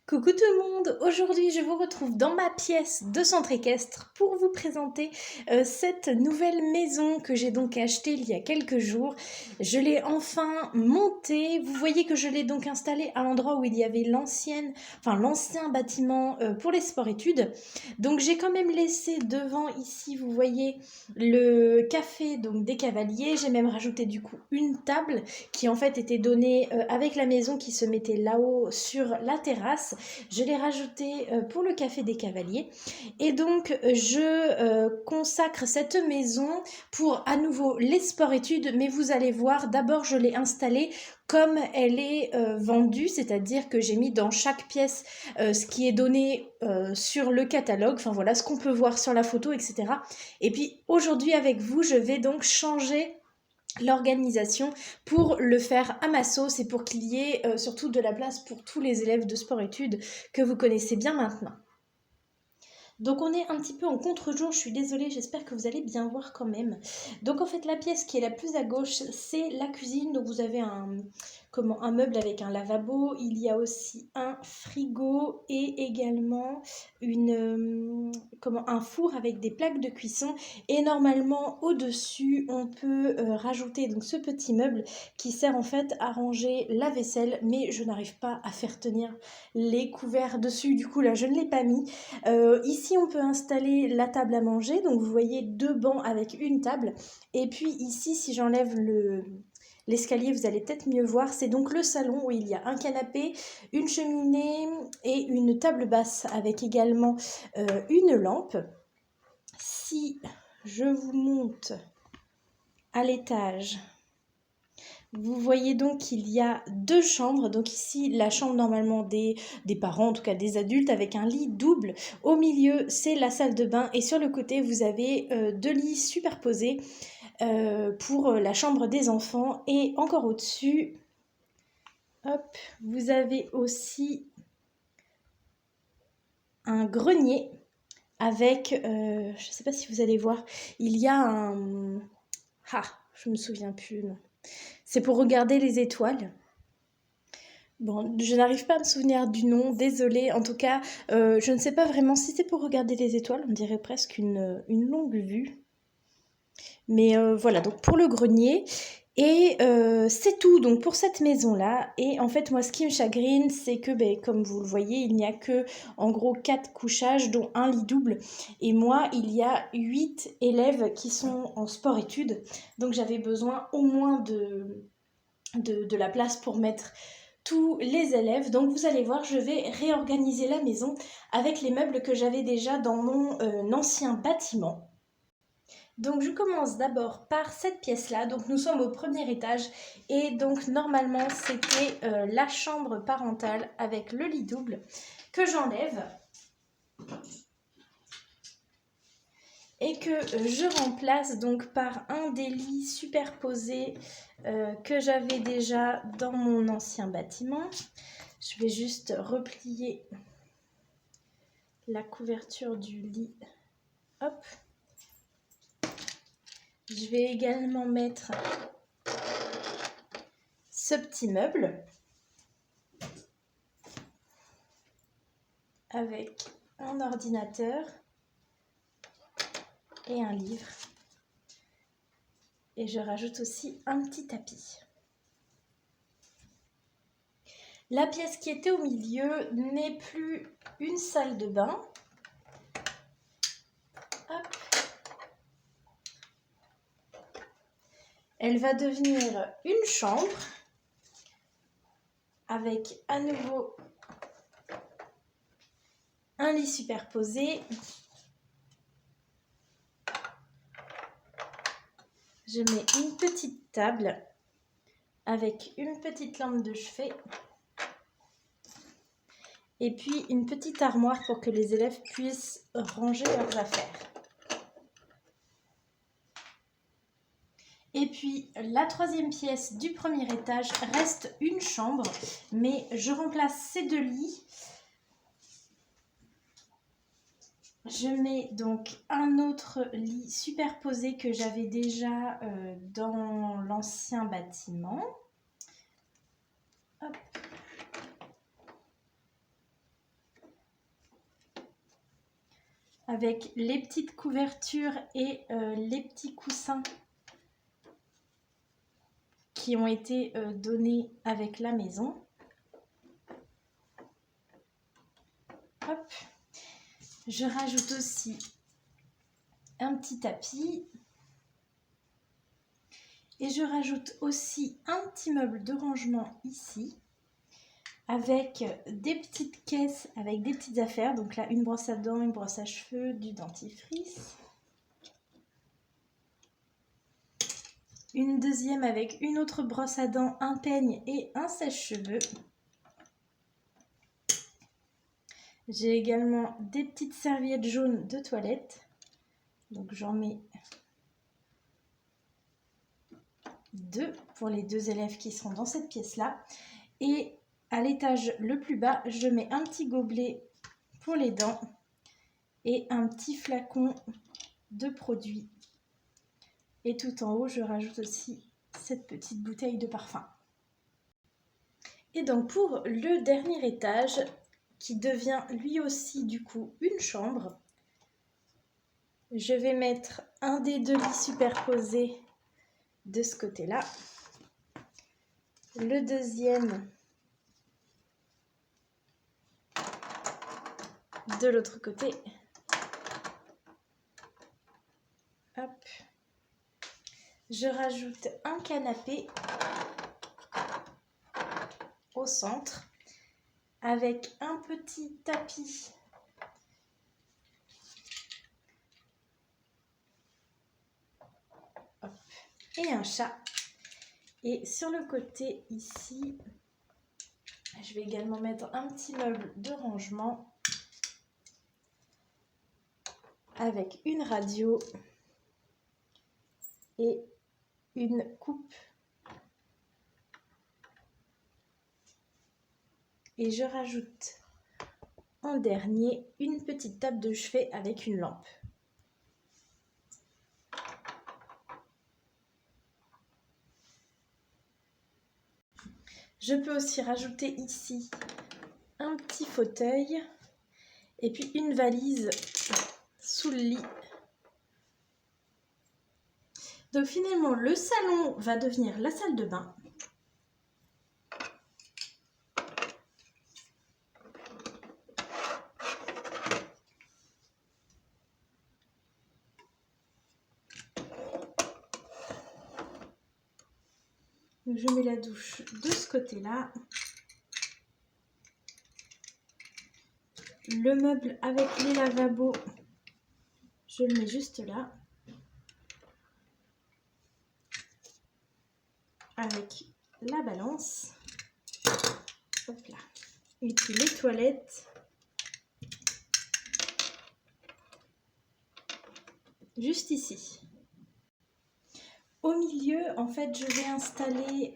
Coucou tout le monde, aujourd'hui je vous retrouve dans ma pièce de centre équestre pour vous présenter cette nouvelle maison que j'ai donc achetée il y a quelques jours. Je l'ai enfin montée, vous voyez que je l'ai donc installée à l'endroit où il y avait l'ancien bâtiment pour les sports-études. Donc j'ai quand même laissé devant ici, vous voyez, le café donc des cavaliers. J'ai même rajouté du coup une table qui en fait était donnée avec la maison qui se mettait là-haut sur la terrasse. Je l'ai rajouté pour le café des cavaliers et donc je consacre cette maison pour à nouveau les sports-études, mais vous allez voir, d'abord je l'ai installée comme elle est vendue, c'est-à-dire que j'ai mis dans chaque pièce ce qui est donné sur le catalogue, enfin voilà ce qu'on peut voir sur la photo, etc. Et puis aujourd'hui avec vous, je vais donc changer l'organisation pour le faire à ma sauce et pour qu'il y ait surtout de la place pour tous les élèves de sport-études que vous connaissez bien maintenant. Donc on est un petit peu en contre-jour, je suis désolée, j'espère que vous allez bien voir quand même. Donc en fait la pièce qui est la plus à gauche, c'est la cuisine. Donc vous avez un meuble avec un lavabo, il y a aussi un frigo et également un four avec des plaques de cuisson. Et normalement au-dessus on peut rajouter donc ce petit meuble qui sert en fait à ranger la vaisselle, mais je n'arrive pas à faire tenir les couverts dessus, du coup là je ne l'ai pas mis. Ici on peut installer la table à manger, donc vous voyez deux bancs avec une table, et puis ici si j'enlève l'escalier vous allez peut-être mieux voir, c'est donc le salon où il y a un canapé, une cheminée et une table basse avec également une lampe. Si je vous monte à l'étage, vous voyez donc qu'il y a deux chambres, donc ici la chambre normalement des parents, en tout cas des adultes, avec un lit double. Au milieu c'est la salle de bain et sur le côté vous avez deux lits superposés pour la chambre des enfants. Et encore au-dessus, hop, vous avez aussi un grenier avec, je ne sais pas si vous allez voir, il y a un... Ah, je me souviens plus, non. C'est pour regarder les étoiles. Bon, je n'arrive pas à me souvenir du nom, désolée. En tout cas, je ne sais pas vraiment si c'est pour regarder les étoiles, on dirait presque une longue vue. Mais voilà, donc pour le grenier. Et c'est tout donc pour cette maison-là. Et en fait, moi, ce qui me chagrine, c'est que, comme vous le voyez, il n'y a que, en gros, 4 couchages, dont un lit double. Et moi, il y a 8 élèves qui sont en sport-études. Donc j'avais besoin au moins de la place pour mettre tous les élèves. Donc vous allez voir, je vais réorganiser la maison avec les meubles que j'avais déjà dans mon ancien bâtiment. Donc je commence d'abord par cette pièce-là. Donc nous sommes au premier étage et donc normalement c'était la chambre parentale avec le lit double que j'enlève et que je remplace donc par un des lits superposés que j'avais déjà dans mon ancien bâtiment. Je vais juste replier la couverture du lit. Hop. Je vais également mettre ce petit meuble avec un ordinateur et un livre. Et je rajoute aussi un petit tapis. La pièce qui était au milieu n'est plus une salle de bain. Hop. Elle va devenir une chambre avec à nouveau un lit superposé. Je mets une petite table avec une petite lampe de chevet et puis une petite armoire pour que les élèves puissent ranger leurs affaires. Et puis la troisième pièce du premier étage reste une chambre, mais je remplace ces deux lits. Je mets donc un autre lit superposé que j'avais déjà dans l'ancien bâtiment. Hop. avec les petites couvertures et les petits coussins qui ont été donnés avec la maison. Hop. Je rajoute aussi un petit tapis. Et je rajoute aussi un petit meuble de rangement ici, avec des petites caisses, avec des petites affaires. Donc là, une brosse à dents, une brosse à cheveux, du dentifrice. Une deuxième avec une autre brosse à dents, un peigne et un sèche-cheveux. J'ai également des petites serviettes jaunes de toilette. Donc j'en mets 2 pour les 2 élèves qui seront dans cette pièce-là. Et à l'étage le plus bas, je mets un petit gobelet pour les dents et un petit flacon de produit. Et tout en haut, je rajoute aussi cette petite bouteille de parfum. Et donc pour le dernier étage, qui devient lui aussi du coup une chambre, je vais mettre un des 2 lits superposés de ce côté-là, le deuxième de l'autre côté. Hop. Je rajoute un canapé au centre avec un petit tapis et un chat. Et sur le côté ici, je vais également mettre un petit meuble de rangement avec une radio et une coupe. Et je rajoute en dernier une petite table de chevet avec une lampe. Je peux aussi rajouter ici un petit fauteuil et puis une valise sous le lit. Donc finalement, le salon va devenir la salle de bain. Donc je mets la douche de ce côté-là. Le meuble avec les lavabos, je le mets juste là. Avec la balance. Hop là. Et puis les toilettes. Juste ici. Au milieu, en fait, je vais installer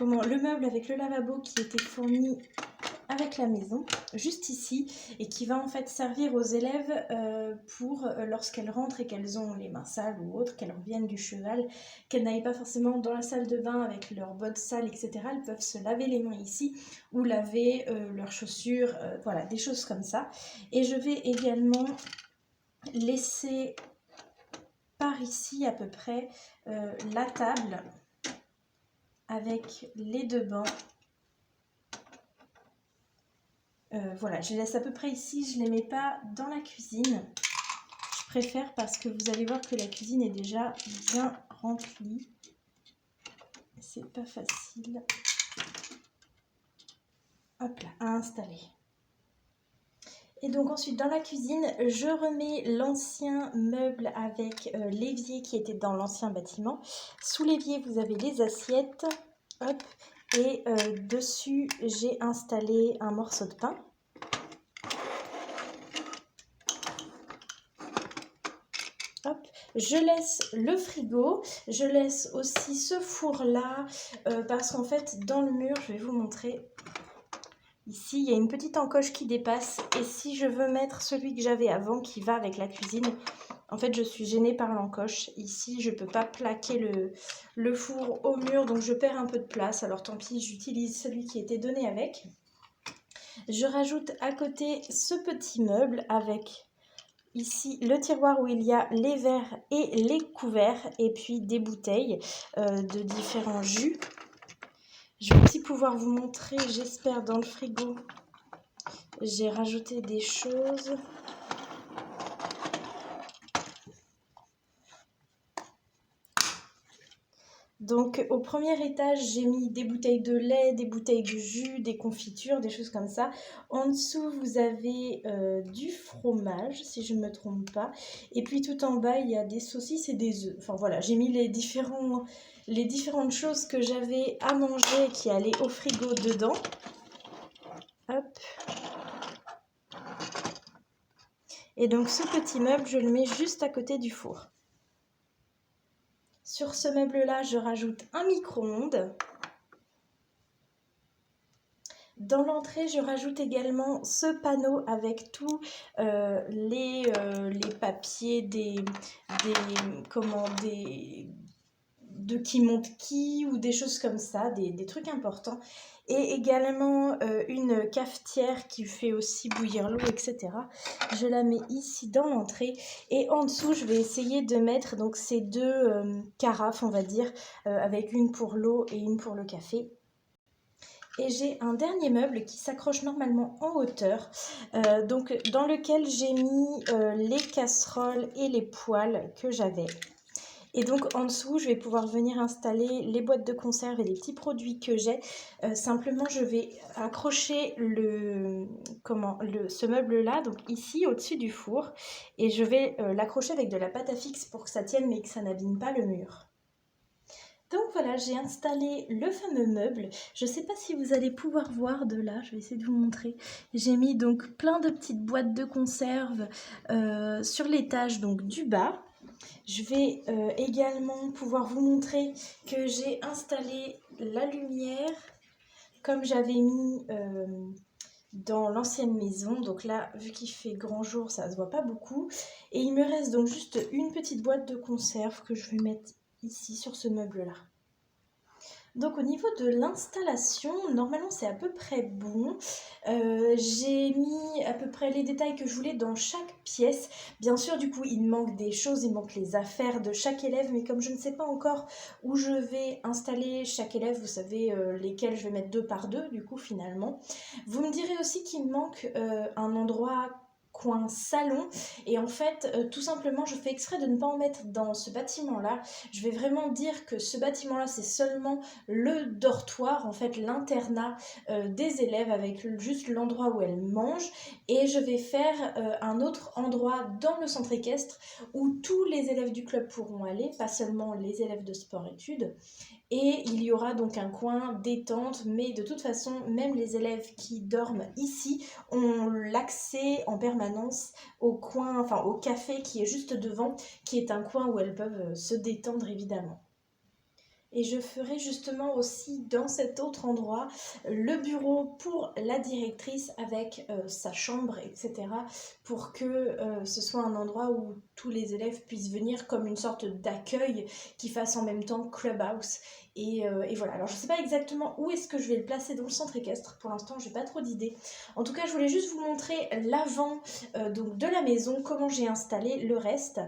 le meuble avec le lavabo qui était fourni avec la maison, juste ici, et qui va en fait servir aux élèves pour lorsqu'elles rentrent et qu'elles ont les mains sales ou autres, qu'elles reviennent du cheval, qu'elles n'aillent pas forcément dans la salle de bain avec leurs bottes sales, etc. Elles peuvent se laver les mains ici ou laver leurs chaussures, voilà, des choses comme ça. Et je vais également laisser par ici à peu près la table avec les 2 bancs. Voilà, je les laisse à peu près ici, je ne les mets pas dans la cuisine. Je préfère parce que vous allez voir que la cuisine est déjà bien remplie. C'est pas facile. Hop là, à installer. Et donc ensuite dans la cuisine, je remets l'ancien meuble avec l'évier qui était dans l'ancien bâtiment. Sous l'évier, vous avez les assiettes. Hop. Et dessus, j'ai installé un morceau de pain. Hop. Je laisse le frigo, je laisse aussi ce four-là, parce qu'en fait, dans le mur, je vais vous montrer, ici, il y a une petite encoche qui dépasse. Et si je veux mettre celui que j'avais avant, qui va avec la cuisine, en fait, je suis gênée par l'encoche. Ici, je ne peux pas plaquer le four au mur, donc je perds un peu de place. Alors tant pis, j'utilise celui qui était donné avec. Je rajoute à côté ce petit meuble avec ici le tiroir où il y a les verres et les couverts et puis des bouteilles de différents jus. Je vais aussi pouvoir vous montrer, j'espère, dans le frigo, j'ai rajouté des choses. Donc au premier étage, j'ai mis des bouteilles de lait, des bouteilles de jus, des confitures, des choses comme ça. En dessous, vous avez du fromage, si je ne me trompe pas. Et puis tout en bas, il y a des saucisses et des œufs. Enfin voilà, j'ai mis les différentes choses que j'avais à manger qui allaient au frigo dedans. Hop. Et donc ce petit meuble, je le mets juste à côté du four. Sur ce meuble-là, je rajoute un micro-ondes. Dans l'entrée, je rajoute également ce panneau avec tous les papiers de qui monte qui ou des choses comme ça, des trucs importants. Et également une cafetière qui fait aussi bouillir l'eau, etc. Je la mets ici dans l'entrée. Et en dessous, je vais essayer de mettre donc ces deux carafes, on va dire, avec une pour l'eau et une pour le café. Et j'ai un dernier meuble qui s'accroche normalement en hauteur, donc dans lequel j'ai mis les casseroles et les poêles que j'avais. Et donc en dessous, je vais pouvoir venir installer les boîtes de conserve et les petits produits que j'ai. Simplement, je vais accrocher ce meuble-là, donc ici au-dessus du four, et je vais l'accrocher avec de la pâte à fixe pour que ça tienne mais que ça n'abîme pas le mur. Donc voilà, j'ai installé le fameux meuble. Je ne sais pas si vous allez pouvoir voir de là, je vais essayer de vous montrer. J'ai mis donc plein de petites boîtes de conserve sur l'étage donc du bas. Je vais également pouvoir vous montrer que j'ai installé la lumière comme j'avais mis dans l'ancienne maison. Donc là, vu qu'il fait grand jour, ça ne se voit pas beaucoup. Et il me reste donc juste une petite boîte de conserve que je vais mettre ici sur ce meuble-là. Donc au niveau de l'installation, normalement c'est à peu près bon. J'ai mis à peu près les détails que je voulais dans chaque pièce. Bien sûr, du coup, il manque des choses, il manque les affaires de chaque élève, mais comme je ne sais pas encore où je vais installer chaque élève, vous savez lesquels je vais mettre 2 par 2, du coup, finalement. Vous me direz aussi qu'il manque un endroit coin salon et en fait tout simplement je fais exprès de ne pas en mettre dans ce bâtiment là. Je vais vraiment dire que ce bâtiment là c'est seulement le dortoir, en fait l'internat des élèves avec juste l'endroit où elles mangent, et je vais faire un autre endroit dans le centre équestre où tous les élèves du club pourront aller, pas seulement les élèves de sport-études. Et il y aura donc un coin détente, mais de toute façon, même les élèves qui dorment ici ont l'accès en permanence au coin, enfin au café qui est juste devant, qui est un coin où elles peuvent se détendre évidemment. Et je ferai justement aussi dans cet autre endroit le bureau pour la directrice avec sa chambre, etc. pour que ce soit un endroit où tous les élèves puissent venir comme une sorte d'accueil qui fasse en même temps clubhouse. Et voilà, alors je ne sais pas exactement où est-ce que je vais le placer dans le centre équestre, pour l'instant j'ai pas trop d'idées. En tout cas je voulais juste vous montrer l'avant donc de la maison, comment j'ai installé le reste.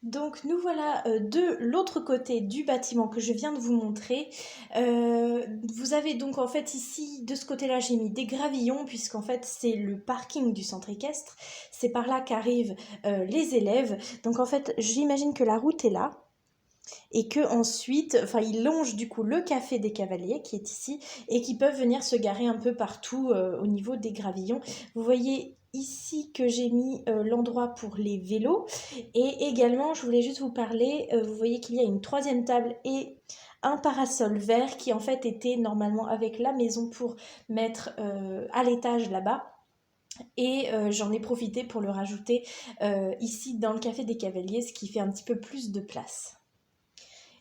Donc nous voilà de l'autre côté du bâtiment que je viens de vous montrer. Vous avez donc en fait ici, de ce côté-là, j'ai mis des gravillons puisqu'en fait c'est le parking du centre équestre. C'est par là qu'arrivent les élèves. Donc en fait j'imagine que la route est là. Et que ensuite, enfin ils longent du coup le café des cavaliers qui est ici et qui peuvent venir se garer un peu partout au niveau des gravillons. Vous voyez ici que j'ai mis l'endroit pour les vélos, et également je voulais juste vous parler, vous voyez qu'il y a une 3e table et un parasol vert qui en fait était normalement avec la maison pour mettre à l'étage là-bas. Et j'en ai profité pour le rajouter ici dans le café des cavaliers, ce qui fait un petit peu plus de place.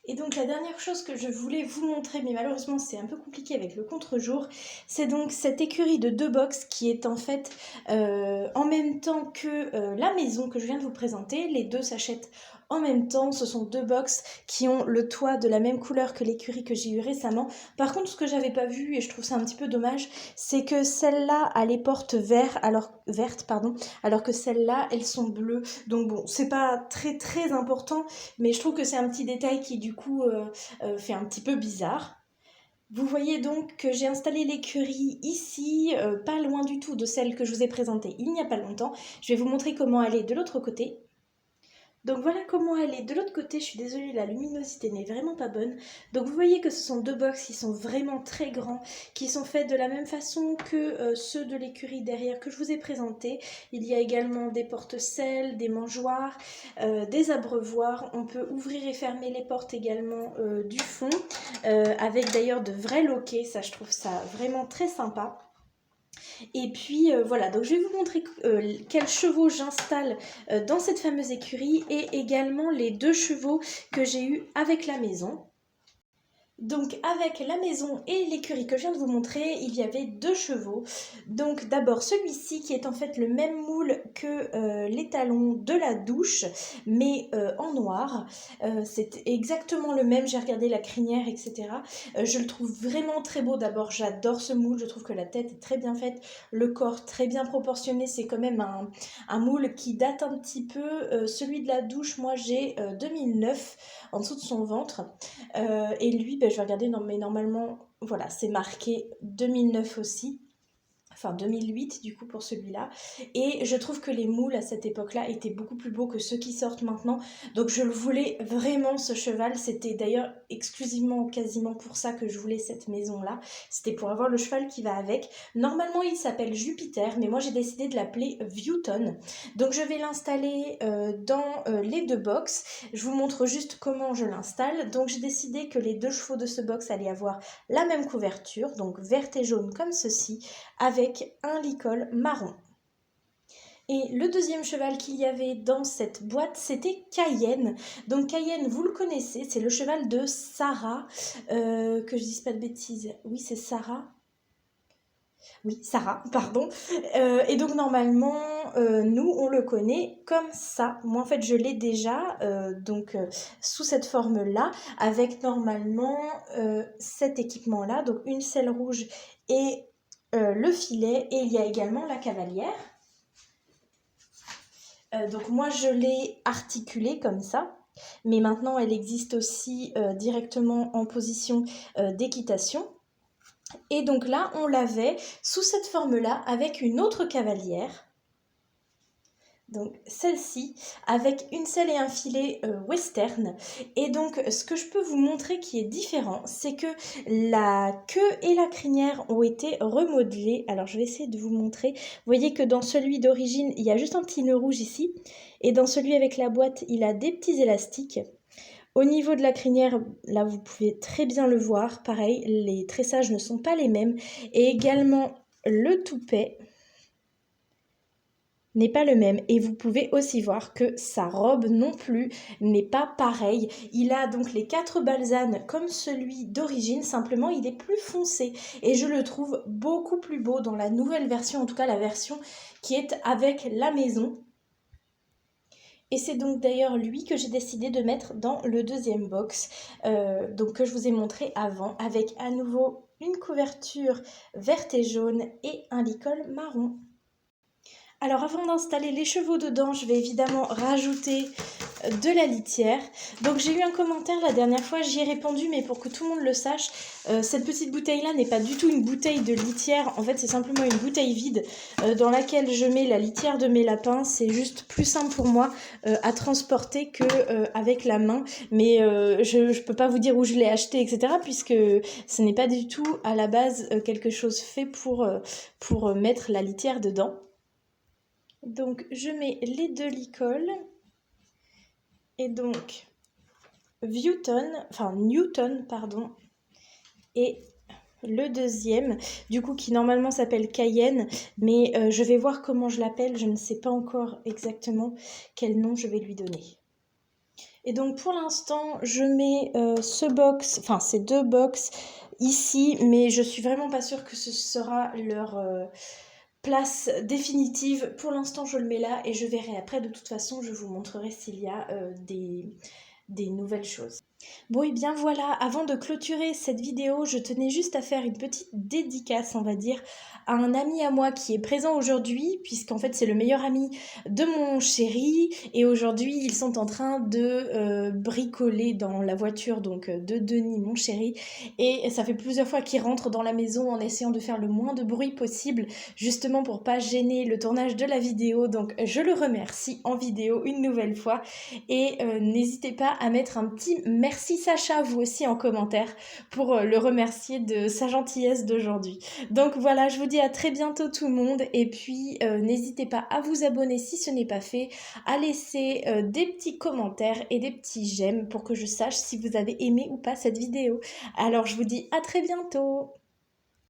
Et donc la dernière chose que je voulais vous montrer, mais malheureusement c'est un peu compliqué avec le contre-jour, c'est donc cette écurie de 2 box qui est en fait en même temps que la maison que je viens de vous présenter. Les deux s'achètent en même temps. Ce sont deux box qui ont le toit de la même couleur que l'écurie que j'ai eue récemment. Par contre, ce que j'avais pas vu, et je trouve ça un petit peu dommage, c'est que celle-là a les portes vertes, alors que celles-là, elles sont bleues. Donc bon, c'est pas très très important, mais je trouve que c'est un petit détail qui du coup fait un petit peu bizarre. Vous voyez donc que j'ai installé l'écurie ici, pas loin du tout de celle que je vous ai présentée il n'y a pas longtemps. Je vais vous montrer comment elle est de l'autre côté. Donc voilà comment elle est de l'autre côté. Je suis désolée, la luminosité n'est vraiment pas bonne. Donc vous voyez que ce sont deux box qui sont vraiment très grands, qui sont faits de la même façon que ceux de l'écurie derrière que je vous ai présentés. Il y a également des porte-selles, des mangeoires, des abreuvoirs. On peut ouvrir et fermer les portes également du fond, avec d'ailleurs de vrais loquets. Ça, je trouve ça vraiment très sympa. Et puis voilà, donc je vais vous montrer quels chevaux j'installe dans cette fameuse écurie et également les deux chevaux que j'ai eus avec la maison. Donc avec la maison et l'écurie que je viens de vous montrer, il y avait deux chevaux. Donc d'abord celui-ci qui est en fait le même moule que l'étalon de la douche, mais en noir. C'est exactement le même, j'ai regardé la crinière, etc. Je le trouve vraiment très beau. D'abord j'adore ce moule, je trouve que la tête est très bien faite, le corps très bien proportionné. C'est quand même un moule qui date un petit peu. Celui de la douche, moi j'ai 2009 en dessous de son ventre. Et lui, je vais regarder, non, mais normalement, voilà, c'est marqué 2009 aussi. Enfin 2008 du coup pour celui-là, et je trouve que les moules à cette époque-là étaient beaucoup plus beaux que ceux qui sortent maintenant, donc je le voulais vraiment ce cheval. C'était d'ailleurs exclusivement quasiment pour ça que je voulais cette maison-là, c'était pour avoir le cheval qui va avec. Normalement il s'appelle Jupiter, mais moi j'ai décidé de l'appeler Viewton, donc je vais l'installer dans les deux box. Je vous montre juste comment je l'installe. Donc j'ai décidé que les deux chevaux de ce box allaient avoir la même couverture, donc verte et jaune comme ceci, avec un licol marron. Et le deuxième cheval qu'il y avait dans cette boîte, c'était Cayenne. Donc Cayenne, vous le connaissez, c'est le cheval de Sarah, que je dise pas de bêtises. Oui, c'est Sarah. Oui, Sarah, pardon. Et donc normalement, nous, on le connaît comme ça. Moi, en fait, je l'ai déjà, sous cette forme-là, avec normalement cet équipement-là, donc une selle rouge et le filet, et il y a également la cavalière. Donc moi je l'ai articulée comme ça, mais maintenant elle existe aussi directement en position d'équitation. Et donc là on l'avait sous cette forme-là avec une autre cavalière. Donc celle-ci avec une selle et un filet western. Et donc ce que je peux vous montrer qui est différent, c'est que la queue et la crinière ont été remodelées. Alors je vais essayer de vous montrer. Vous voyez que dans celui d'origine, il y a juste un petit nœud rouge ici. Et dans celui avec la boîte, il a des petits élastiques. Au niveau de la crinière, là vous pouvez très bien le voir. Pareil, les tressages ne sont pas les mêmes. Et également le toupet n'est pas le même, et vous pouvez aussi voir que sa robe non plus n'est pas pareille. Il a donc les 4 balsanes comme celui d'origine, simplement il est plus foncé et je le trouve beaucoup plus beau dans la nouvelle version, en tout cas la version qui est avec la maison. Et c'est donc d'ailleurs lui que j'ai décidé de mettre dans le deuxième box, donc que je vous ai montré avant, avec à nouveau une couverture verte et jaune et un licol marron. Alors avant d'installer les chevaux dedans, je vais évidemment rajouter de la litière. Donc j'ai eu un commentaire la dernière fois, j'y ai répondu, mais pour que tout le monde le sache, cette petite bouteille-là n'est pas du tout une bouteille de litière. En fait, c'est simplement une bouteille vide dans laquelle je mais la litière de mes lapins. C'est juste plus simple pour moi à transporter qu'avec la main. Mais je ne peux pas vous dire où je l'ai acheté, etc. puisque ce n'est pas du tout à la base quelque chose fait pour mettre la litière dedans. Donc je mets les deux licols et donc Newton, pardon, et le deuxième, du coup qui normalement s'appelle Cayenne, mais je vais voir comment je l'appelle, je ne sais pas encore exactement quel nom je vais lui donner. Et donc pour l'instant je mets ces deux box ici, mais je suis vraiment pas sûre que ce sera place définitive. Pour l'instant, je le mets là et je verrai après. De toute façon, je vous montrerai s'il y a des nouvelles choses. Bon et bien voilà, avant de clôturer cette vidéo, je tenais juste à faire une petite dédicace, on va dire, à un ami à moi qui est présent aujourd'hui, puisqu'en fait c'est le meilleur ami de mon chéri, et aujourd'hui ils sont en train de bricoler dans la voiture donc de Denis, mon chéri, et ça fait plusieurs fois qu'il rentre dans la maison en essayant de faire le moins de bruit possible, justement pour pas gêner le tournage de la vidéo, donc je le remercie en vidéo une nouvelle fois, et n'hésitez pas à mettre un petit merci Sacha, vous aussi en commentaire, pour le remercier de sa gentillesse d'aujourd'hui. Donc voilà, je vous dis à très bientôt tout le monde, et puis n'hésitez pas à vous abonner si ce n'est pas fait, à laisser des petits commentaires et des petits j'aime pour que je sache si vous avez aimé ou pas cette vidéo. Alors je vous dis à très bientôt.